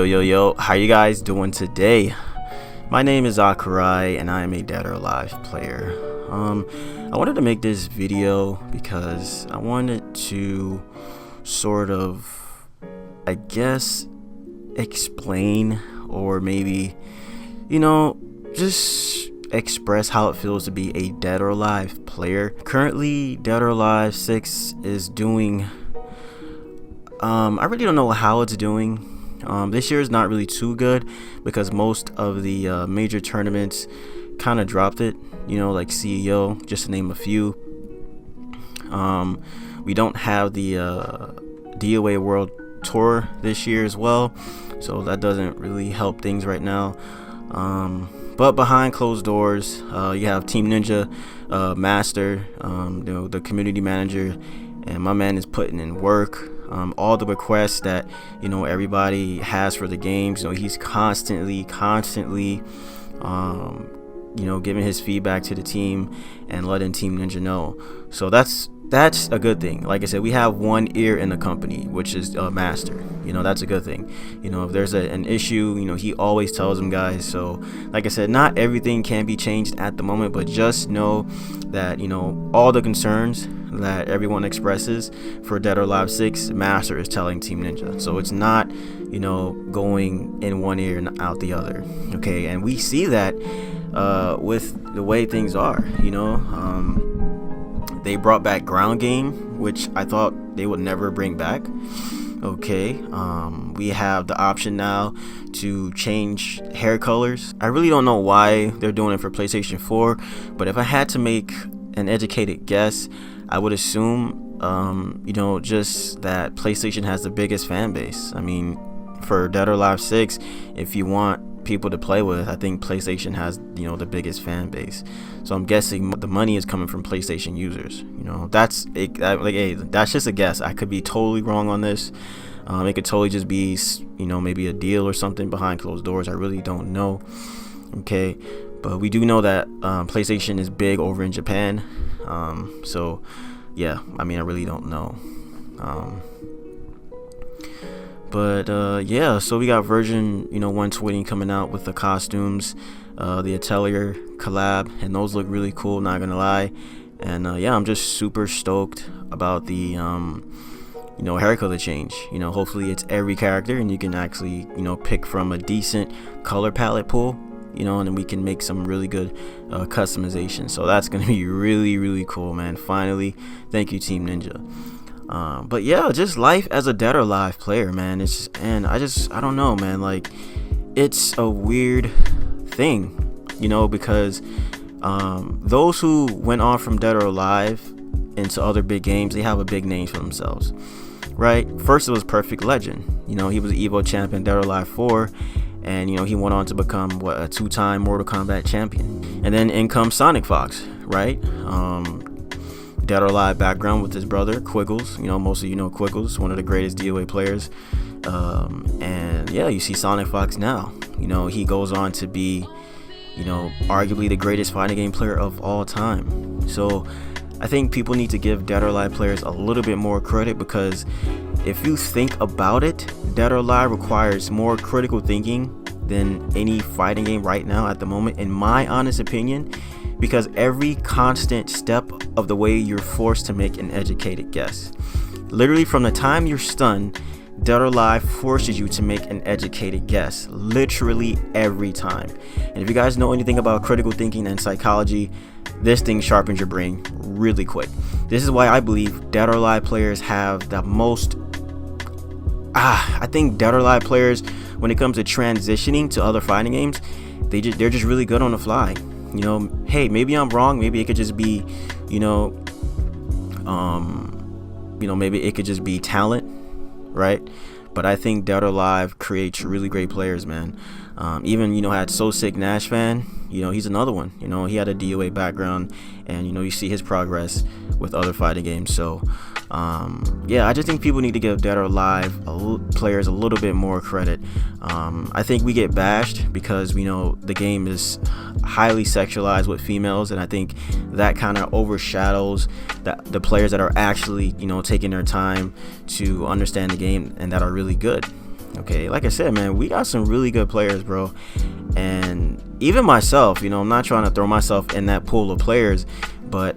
Yo, how you guys doing today? My name is ZakkuRye and I am a Dead or Alive player. I wanted to make this video because I wanted to sort of, I guess, explain or maybe, just express how it feels to be a Dead or Alive player. Currently, Dead or Alive 6 is doing, I really don't know how it's doing. This year is not really too good because most of the major tournaments kind of dropped it, like CEO, just to name a few. We don't have the DOA World Tour this year as well, so that doesn't really help things right now. But behind closed doors, you have Team Ninja, Master, the community manager, and my man is putting in work. All the requests that everybody has for the games, he's constantly giving his feedback to the team and letting Team Ninja know. So that's a good thing. Like I said, we have one ear in the company, which is Master. That's a good thing. If there's an issue, he always tells them guys. So like I said, not everything can be changed at the moment, but just know that all the concerns that everyone expresses for Dead or Alive 6, Master is telling Team Ninja. So it's not going in one ear and out the other. Okay, and we see that with the way things are. They brought back ground game, which I thought they would never bring back. Okay, we have the option now to change hair colors. I really don't know why they're doing it for PlayStation 4, but if I had to make an educated guess, I would assume just that PlayStation has the biggest fan base. I mean, for Dead or Alive 6, if you want people to play with, I think PlayStation has the biggest fan base. So I'm guessing the money is coming from PlayStation users. That's just a guess. I could be totally wrong on this. It could totally just be maybe a deal or something behind closed doors. I really don't know. Okay, but we do know that PlayStation is big over in Japan. So yeah, I mean, I really don't know. Yeah, so we got version 120 coming out with the costumes, the Atelier collab, and those look really cool, not gonna lie. And yeah, I'm just super stoked about the hair color change. Hopefully it's every character and you can actually pick from a decent color palette pool, and then we can make some really good customization. So that's gonna be really cool, man. Finally, thank you, Team Ninja. But yeah, just life as a Dead or Alive player, man. I don't know, man. Like, it's a weird thing, because those who went on from Dead or Alive into other big games, they have a big name for themselves, right? First, it was Perfect Legend. He was an Evo champion, Dead or Alive 4. And he went on to become a 2-time Mortal Kombat champion. And then in comes Sonic Fox, right? Dead or Alive background with his brother Quiggles. Most of you know Quiggles, one of the greatest DOA players. And yeah, you see Sonic Fox now. He goes on to be arguably the greatest fighting game player of all time. So I think people need to give Dead or Alive players a little bit more credit, because if you think about it, Dead or Alive requires more critical thinking than any fighting game right now at the moment, in my honest opinion, because every constant step of the way you're forced to make an educated guess. Literally from the time you're stunned, Dead or Alive forces you to make an educated guess, literally every time. And if you guys know anything about critical thinking and psychology, this thing sharpens your brain really quick. This is why I believe Dead or Alive players have the most I think Dead or Alive players, when it comes to transitioning to other fighting games, they're just really good on the fly. Hey, maybe I'm wrong. Maybe it could just be, maybe it could just be talent, right? But I think Dead or Alive creates really great players, man. Even had So Sick Nash fan, he's another one. He had a DOA background, and you see his progress with other fighting games. So yeah, I just think people need to give Dead or Alive players a little bit more credit. I think we get bashed because we know the game is highly sexualized with females, and I think that kind of overshadows the players that are actually taking their time to understand the game and that are really good. Okay, like I said, man, we got some really good players, bro. And even myself, I'm not trying to throw myself in that pool of players, but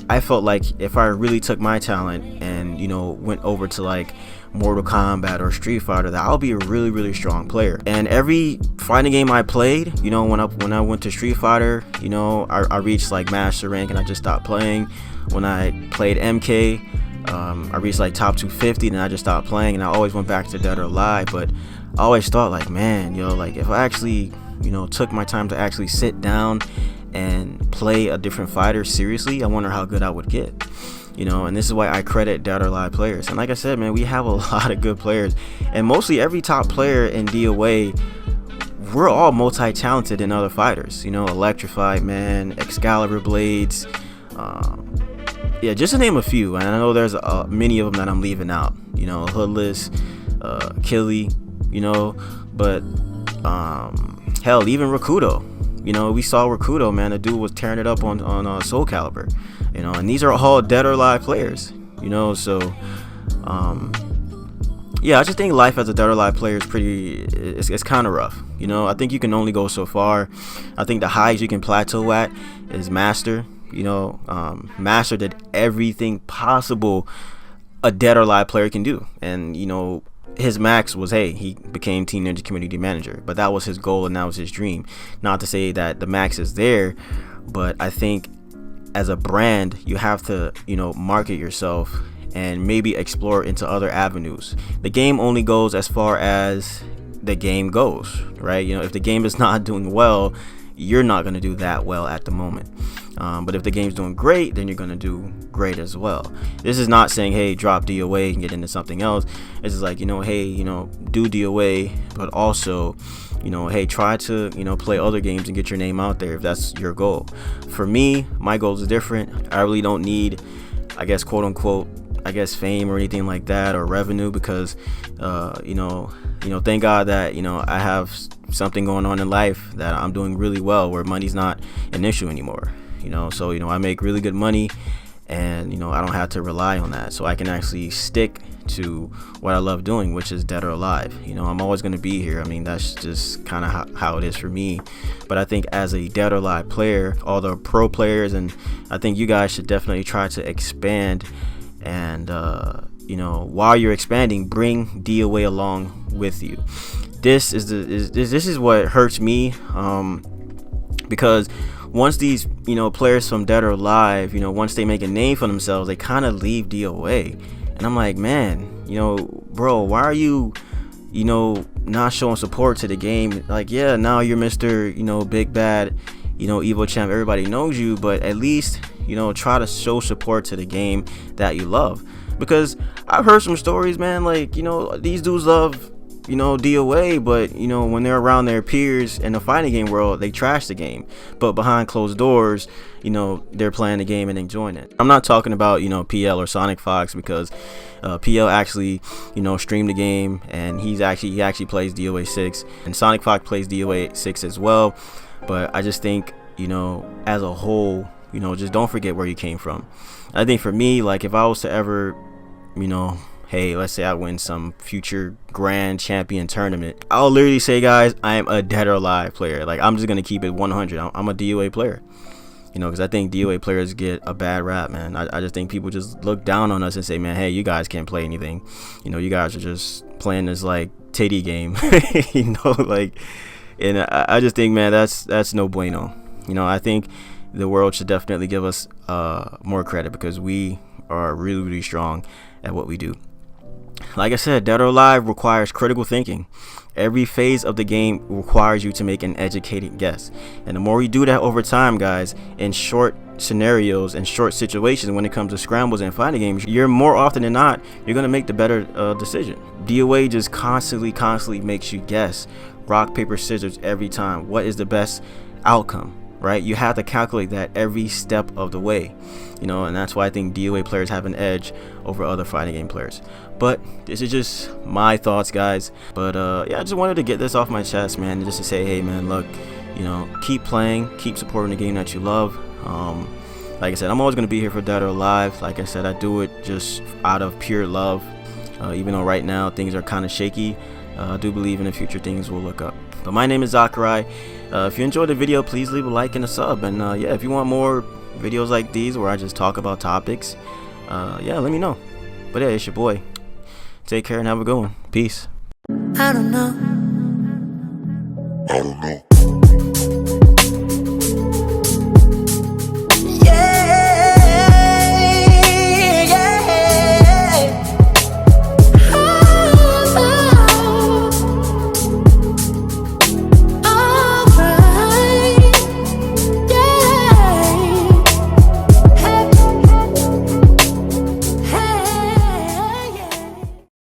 I felt like if I really took my talent and went over to like Mortal Kombat or Street Fighter, that I'll be a really, really strong player. And every fighting game I played, when I went to Street Fighter, I reached like master rank and I just stopped playing. When I played MK, I reached like top 250 and I just stopped playing, and I always went back to Dead or Alive. But I always thought like, man, like if I actually took my time to actually sit down and play a different fighter seriously, I wonder how good I would get. And this is why I credit Dead or Alive players. And like I said, man, we have a lot of good players, and mostly every top player in DOA, we're all multi-talented in other fighters. Electrified Man, Excalibur Blades, yeah, just to name a few. And I know there's many of them that I'm leaving out. Hoodless, Killy, but hell, even Rakudo. We saw Rakudo, man. The dude was tearing it up on Soul Calibur. And these are all Dead or Alive players. So yeah, I just think life as a Dead or Alive player is it's kind of rough. I think you can only go so far. I think the highest you can plateau at is Master. Master did everything possible a Dead or Alive player can do, and his max was, hey, he became Team Ninja community manager, but that was his goal and that was his dream. Not to say that the max is there, but I think as a brand you have to market yourself and maybe explore into other avenues. The game only goes as far as the game goes, right? If the game is not doing well, you're not going to do that well at the moment. But if the game's doing great, then you're going to do great as well. This is not saying, hey, drop DOA and get into something else. This is like, hey, do DOA, but also, hey, try to, play other games and get your name out there if that's your goal. For me, my goal is different. I really don't need, I guess, quote unquote, fame or anything like that, or revenue, because, thank God that, I have something going on in life that I'm doing really well, where money's not an issue anymore. So I make really good money, and I don't have to rely on that, so I can actually stick to what I love doing, which is Dead or Alive. I'm always going to be here. I mean, that's just kind of how it is for me. But I think as a Dead or Alive player, all the pro players, and I think you guys should definitely try to expand, and while you're expanding, bring DOA along with you. This is what hurts me, because once these players from Dead or Alive, once they make a name for themselves, they kind of leave DOA, and I'm like, man, bro, why are you not showing support to the game? Like, yeah, now you're Mr. Big Bad, Evo champ, everybody knows you, but at least try to show support to the game that you love. Because I've heard some stories, man, like these dudes love DOA, but when they're around their peers in the fighting game world, they trash the game, but behind closed doors, they're playing the game and enjoying it. I'm not talking about PL or Sonic Fox, because PL actually streamed the game, and he actually plays DOA 6, and Sonic Fox plays DOA 6 as well. But I just think as a whole, just don't forget where you came from. I think for me, like, if I was to ever hey, let's say I win some future grand champion tournament, I'll literally say, guys, I am a Dead or Alive player. Like, I'm just gonna keep it 100. I'm a DOA player, because I think DOA players get a bad rap, man. I just think people just look down on us and say, man, hey, you guys can't play anything. You guys are just playing this like titty game. Like, and I just think, man, that's no bueno. I think the world should definitely give us more credit, because we are really, really strong at what we do. Like I said, Dead or Alive requires critical thinking. Every phase of the game requires you to make an educated guess, and the more you do that over time, guys, in short scenarios and short situations, when it comes to scrambles and fighting games, you're more often than not, you're gonna make the better decision. DOA just constantly makes you guess, rock paper scissors every time. What is the best outcome, right? You have to calculate that every step of the way, and that's why I think DOA players have an edge over other fighting game players. But this is just my thoughts, guys. But yeah, I just wanted to get this off my chest, man, just to say, hey, man, look, keep playing, keep supporting the game that you love. Like I said, I'm always going to be here for Dead or Alive. Like I said, I do it just out of pure love. Even though right now things are kind of shaky, I do believe in the future things will look up. But my name is ZakkuRye. If you enjoyed the video, please leave a like and a sub. And yeah, if you want more videos like these where I just talk about topics, yeah, let me know. But yeah, it's your boy. Take care and have a good one. Peace. I don't know.